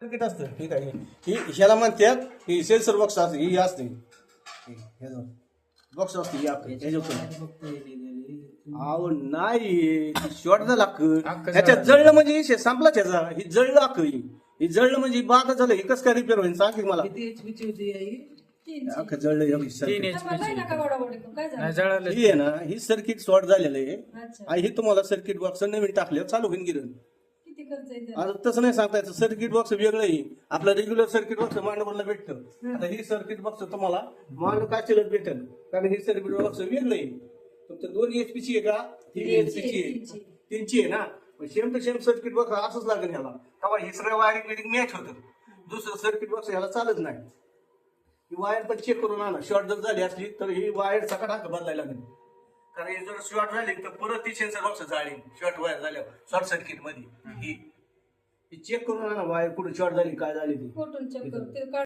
Circuit असतं ठीक आहे. ही ह्याला म्हणतात ही सेन्सर बॉक्स असते, ही असते बॉक्स असते ही अहो नाही शॉर्ट झाला ह्याच्यात जळलं म्हणजे विषय संपला त्याचा. ही जळलं ही जळलं म्हणजे बाद झालं. ही कसं काय रिपेअर होईल सांग की मला. अख्खं जळलं ही आहे ना, ही सर्किट शॉर्ट झालेलं आहे आणि हे तुम्हाला सर्किट बॉक्स नवीन टाकलं चालू होऊन गेलं. आता तसं नाही सांगता येतं. सर्किट बॉक्स वेगळं आहे. आपलं रेग्युलर सर्किट बॉक्स मांडवरला भेटतं. आता ही सर्किट बॉक्स तुम्हाला मांड काचेलाच भेटेल, कारण ही सर्किट बॉक्स वेगळं आहे. तुमचं 2 HP ची आहे का 3 HP ची आहे? 3 ची आहे ना. Same to same circuit box असंच लागेल ह्याला. तेव्हा हे सगळं वायरिंग मॅच होतं. दुसरं सर्किट बॉक्स ह्याला चालत नाही. ही वायर पण चेक करून आणा. शॉर्ट जर झाली असली तर ही वायर सकाळ बदलायला लागेल, कारण हे जर शॉर्ट झाली तर परत ती सेन्सर बॉक्स जाळी शॉर्ट वायर झाल्यावर शॉर्ट सर्किट मध्ये ही चेक करून आणा वायर कुठे शॉर्ट झाली काय झाली ती.